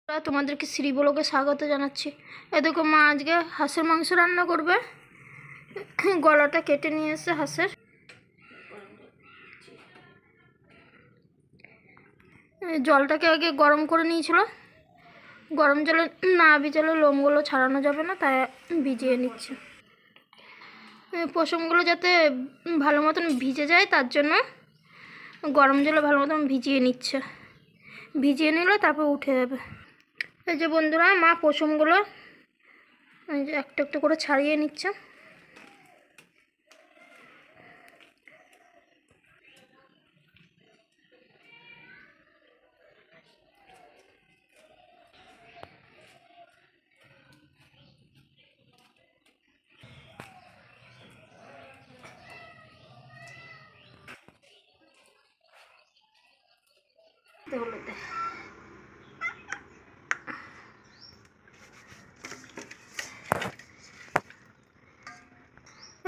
তোমাদেরকে শ্রীবলোকে স্বাগত জানাচ্ছি। এ দেখো মা আজকে হাঁসের মাংস রান্না করবে। গলাটা কেটে নিয়ে এসে হাঁসের জলটাকে আগে গরম করে নিয়েছিল। গরম জলে না ভিজালে লোমগুলো ছাড়ানো যাবে না, তাই ভিজিয়ে নিচ্ছে। পশমগুলো যাতে ভালো মতন ভিজে যায় তার জন্য গরম জলে ভালো মতন ভিজিয়ে নিচ্ছে। ভিজিয়ে নিলে তারপর উঠে যাবে। এই যে বন্ধুরা, মা পশমগুলো একটা একটা করে ছাড়িয়ে নিচ্ছে।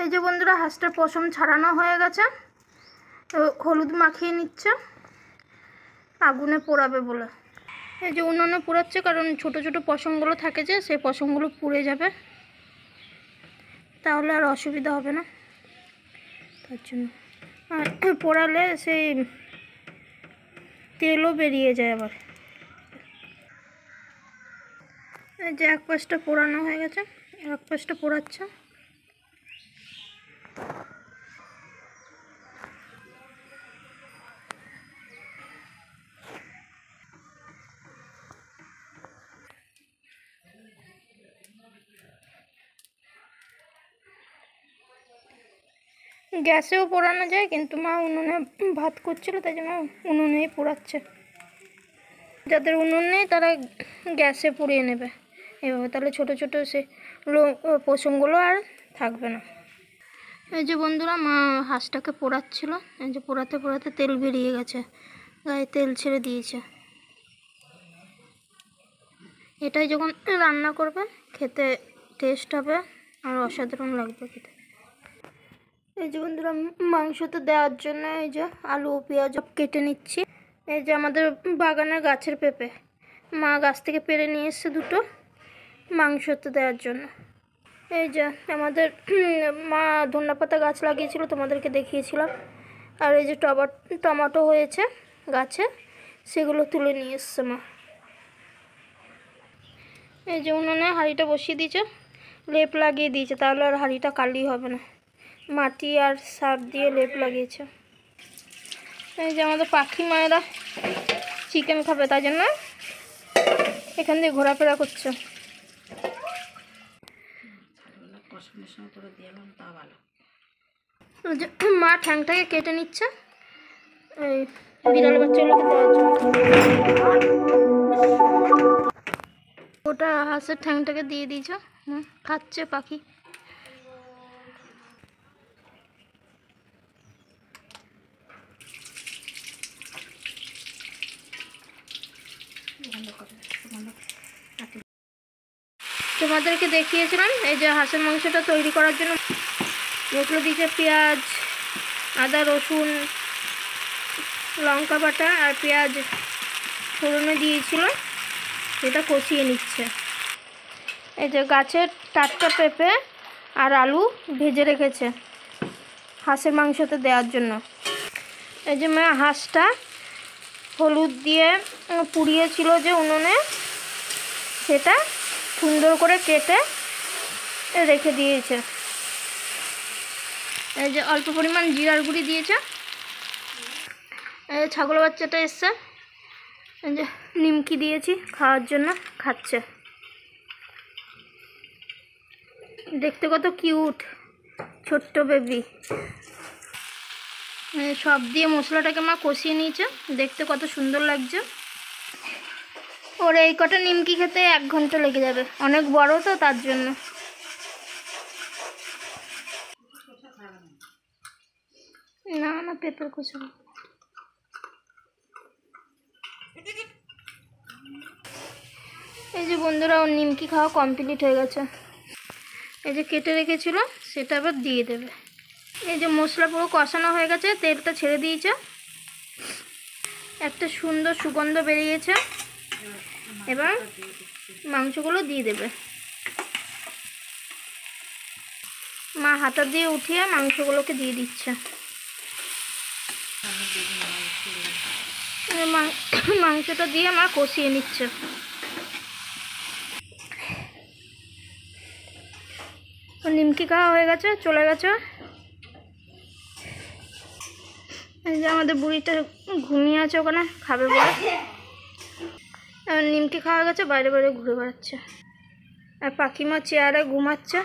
এই যে বন্ধুরা, হাঁসটার পশম ছাড়ানো হয়ে গেছে। হলুদ মাখিয়ে নিচ্ছে আগুনে পোড়াবে বলে। এই যে উনুনে পোড়াচ্ছে, কারণ ছোট ছোট পশমগুলো থাকে যে সেই পশমগুলো পুড়ে যাবে, তাহলে আর অসুবিধা হবে না। তার জন্য পোড়ালে সেই তেলও বেরিয়ে যায় আবার। এই যে এক পাশটা পোড়ানো হয়ে গেছে, এক পাশটা পোড়াচ্ছে। গ্যাসেও পোড়ানো যায়, কিন্তু মা উনুনে ভাত করছিল তাই জন্য উনুনেই পোড়াচ্ছে। যাদের উনুন নেই তারা গ্যাসে পুড়িয়ে নেবে এভাবে, তাহলে ছোট ছোট সে পশমগুলো আর থাকবে না। এই যে বন্ধুরা, মা হাঁসটাকে পোড়াচ্ছিল। এই যে পোড়াতে পোড়াতে তেল বেরিয়ে গেছে, গায়ে তেল ছেড়ে দিয়েছে। এটাই যখন রান্না করবে খেতে টেস্ট হবে আর অসাধারণ লাগবে খেতে। এই যে বন্ধুরা, মাংসতে দেওয়ার জন্য এই যে আলু পেঁয়াজ কেটে নিচ্ছি। এই যে আমাদের বাগানের গাছের পেঁপে, মা গাছ থেকে পেড়ে নিয়ে এসছে দুটো মাংসতে দেওয়ার জন্য। এই যে আমাদের মা ধনেপাতা গাছ লাগিয়েছিল, তোমাদেরকে দেখিয়েছিলাম। আর এই যে টমেটো হয়েছে গাছে, সেগুলো তুলে নিয়ে এসছে মা। এই যে উনুনে হাঁড়িটা বসিয়ে দিয়েছে, লেপ লাগিয়ে দিয়েছে, তাহলে আর হাঁড়িটা কালি হবে না। মাটি আর সার দিয়ে লেপ লাগিয়েছে। এই যে আমাদের পাখি মায়েরা চিকেন খাবে, তাই জন্য এখান দিয়ে ঘোরাফেরা করছে। মা ঠ্যাংটাকে কেটে নিচ্ছে এই বিড়াল বাচ্চাগুলোকে দেওয়ার জন্য। ওটা হাঁসের ঠ্যাংটাকে দিয়ে দিয়েছে, খাচ্ছে পাখি। তোমাদেরকে দেখিয়েছিলাম এই যে হাঁসের মাংসটা তৈরি করার জন্য এগুলো দিয়েছে পেঁয়াজ, আদা, রসুন, লঙ্কা বাটা আর পেঁয়াজ ফোড়নে দিয়েছিল, সেটা কষিয়ে নিচ্ছে। এই যে গাছের টাটকা পেঁপে আর আলু ভেজে রেখেছে হাঁসের মাংসতে দেওয়ার জন্য। এই যে মা হাঁসটা হলুদ দিয়ে পুড়িয়েছিল যে উনুনে, সেটা সুন্দর করে কেটে রেখে দিয়েছে। এই যে অল্প পরিমাণ জিরার গুঁড়ি দিয়েছে। এই যে ছাগল বাচ্চাটা এসছে, এই যে নিমকি দিয়েছি খাওয়ার জন্য, খাচ্ছে। দেখতে কত কিউট ছোট্ট বেবি। সব দিয়ে মশলাটাকে মা কষিয়ে নিয়েছে, দেখতে কত সুন্দর লাগছে। ওর এই কটা নিমকি খেতে 1 ঘন্টা লেগে যাবে, অনেক বড় তো তার জন্য। না না, পেঁপের কষা। এই যে বন্ধুরা, ওর নিমকি খাওয়া কমপ্লিট হয়ে গেছে। এই যে কেটে রেখেছিল সেটা আবার দিয়ে দেবে। এই যে মশলা পুরো কষানো হয়ে গেছে, তেলটা ছেড়ে দিয়েছে, একটা সুন্দর সুগন্ধ বেরিয়েছে। এবার মাংসগুলো দিয়ে দেবে। মা হাতা দিয়ে উঠিয়ে মাংসগুলোকে দিয়ে দিচ্ছে। মাংসটা দিয়ে মা কষিয়ে নিচ্ছে। নিমকি খাওয়া হয়ে গেছে, চলে গেছে। এই যে আমাদের বুড়িটা ঘুমিয়ে আছে ওখানে, খাবে বলে। নিমকি খাওয়া গেছে, বাইরে বাইরে ঘুরে বেড়াচ্ছে। আর পাখিমা চেয়ারে ঘুমাচ্ছে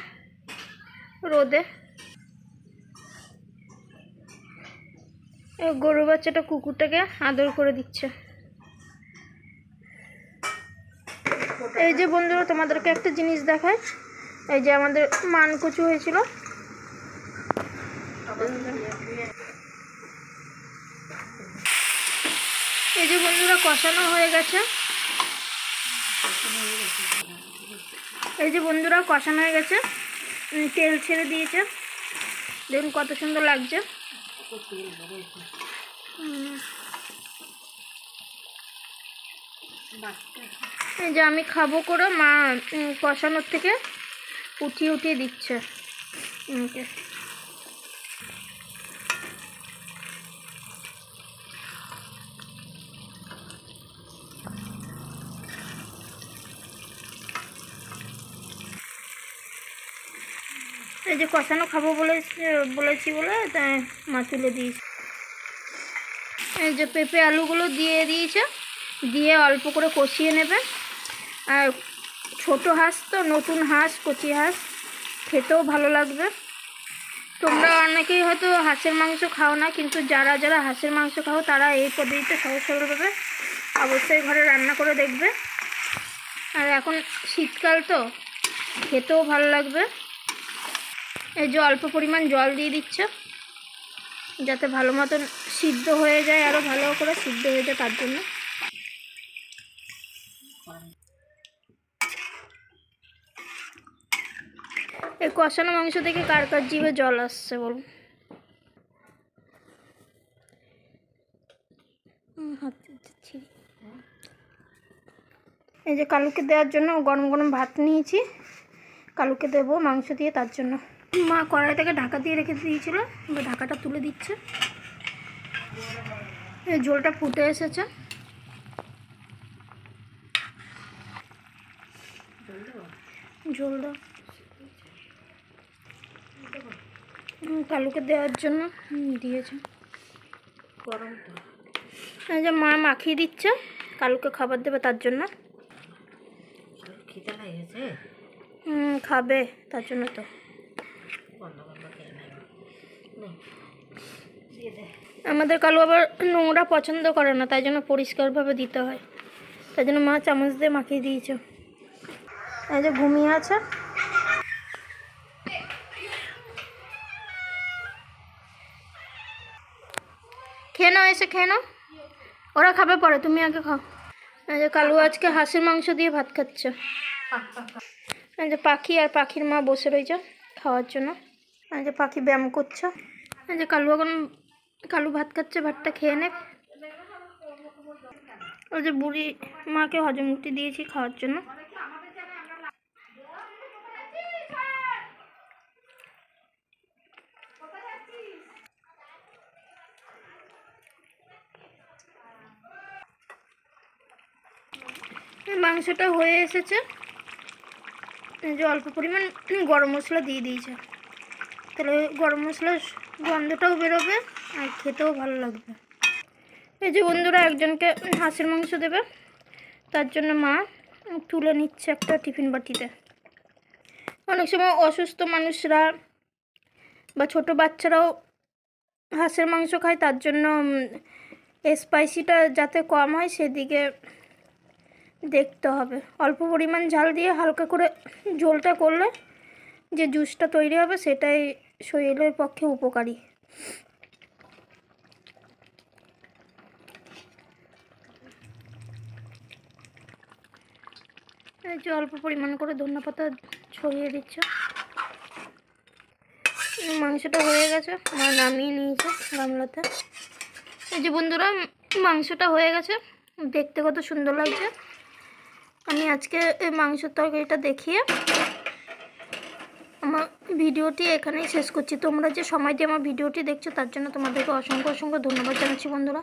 রোদে। গরু বাচ্চাটা কুকুরটাকে আদর করে দিচ্ছে। এই যে বন্ধুরা, তোমাদেরকে একটা জিনিস দেখায়। এই যে আমাদের মানকচু হয়েছিল, এই যে বন্ধুরা কষানো হয়ে গেছে। এই যে বন্ধুরা কষানো হয়ে গেছে, তেল ছেড়ে দিয়েছে। দেখুন কত সুন্দর লাগছে। এই যে আমি খাবো করে মা কষানোর থেকে উঠিয়ে উঠিয়ে দিচ্ছে। এই যে কষানো খাবো বলেছি বলে তাই মা তুলে দিয়েছে। এই যে পেঁপে আলুগুলো দিয়ে দিয়েছে, দিয়ে অল্প করে কষিয়ে নেবে। আর ছোট হাঁস তো, নতুন হাঁস, কচি হাঁস, খেতেও ভালো লাগবে। তোমরা অনেকেই হয়তো হাঁসের মাংস খাও না, কিন্তু যারা যারা হাঁসের মাংস খাও তারা এই পদ্ধতিতে সহজ সরলভাবে অবশ্যই ঘরে রান্না করে দেখবে। আর এখন শীতকাল তো, খেতেও ভালো লাগবে। এই যে অল্প পরিমাণ জল দিয়ে দিচ্ছে, যাতে ভালো মতন সিদ্ধ হয়ে যায়, আরও ভালো করে সিদ্ধ হয়ে যায় তার জন্য। এই কষানো মাংস থেকে কার কার জিভে জল আসছে বলুন? এই যে কালুকে দেওয়ার জন্য গরম গরম ভাত নিয়েছি, কালুকে দেবো মাংস দিয়ে, তার জন্য মা কড়াই থেকে ঢাকা দিয়ে রেখে দিয়েছিল, এবার ঢাকাটা তুলে দিচ্ছে। এই ঝোলটা ফুটে এসেছে। ঝোল দাও কালুকে দেওয়ার জন্য দিয়েছে। এই যে মা মাখিয়ে দিচ্ছে, কালুকে খাবার দেবে তার জন্য। খাবে তার জন্য তো। আমাদের কালু আবার নোংরা পছন্দ করে না, তাই জন্য পরিষ্কারভাবে দিতে হয়, তাই জন্য মা চামচ দিয়ে মাখিয়ে দিয়েছে। এই যে ঘুমিয়ে আছে। খেয়ে নাও, এসে খেয়ে নাও, ওরা খাবে পরে, তুমি আগে খাও। এই যে কালু আজকে হাঁসের মাংস দিয়ে ভাত খাচ্ছে। এই যে পাখি আর পাখির মা বসে রয়েছে খাওয়ার জন্য। এই যে পাখি ব্যায়াম করছে। এই যে কালু ভাত খাচ্ছে, ভাতটা খেয়ে নে। ওই যে বুড়ি মাকে হজমুক্তি দিয়েছি খাওয়ার জন্য। মাংসটা হয়ে এসেছে। এই যে অল্প পরিমাণ গরম মশলা দিয়ে দিয়েছে, তাহলে গরম মশলার গন্ধটাও বেরোবে আর খেতেও ভালো লাগবে। এই যে বন্ধুরা একজনকে হাঁসের মাংস দেবে, তার জন্য মা তুলে নিচ্ছে একটা টিফিন বাটিতে। অনেক সময় অসুস্থ মানুষরা বা ছোট বাচ্চারাও হাঁসের মাংস খায়, তার জন্য স্পাইসিটা যাতে কম হয় সেদিকে দেখতে হবে। অল্প পরিমাণ ঝাল দিয়ে হালকা করে ঝোলটা করলে যে জুসটা তৈরি হবে সেটাই শরীরের পক্ষে উপকারী। এই যে অল্প পরিমাণ করে ধনেপাতা ছড়িয়ে দিচ্ছে। মাংসটা হয়ে গেছে, মা নামিয়ে নিয়েছে গামলাতে। এই যে বন্ধুরা মাংসটা হয়ে গেছে, দেখতে কত সুন্দর লাগছে। আমি আজকে এই মাংসের তরকারিটা দেখিয়ে আমার ভিডিওটি এখানেই শেষ করছি। তোমরা যে সময় দিয়ে আমার ভিডিওটি দেখছো তার জন্য তোমাদেরকে অসংখ্য অসংখ্য ধন্যবাদ জানাচ্ছি বন্ধুরা।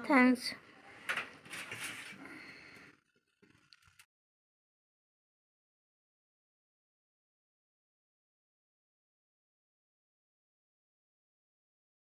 থ্যাংকস।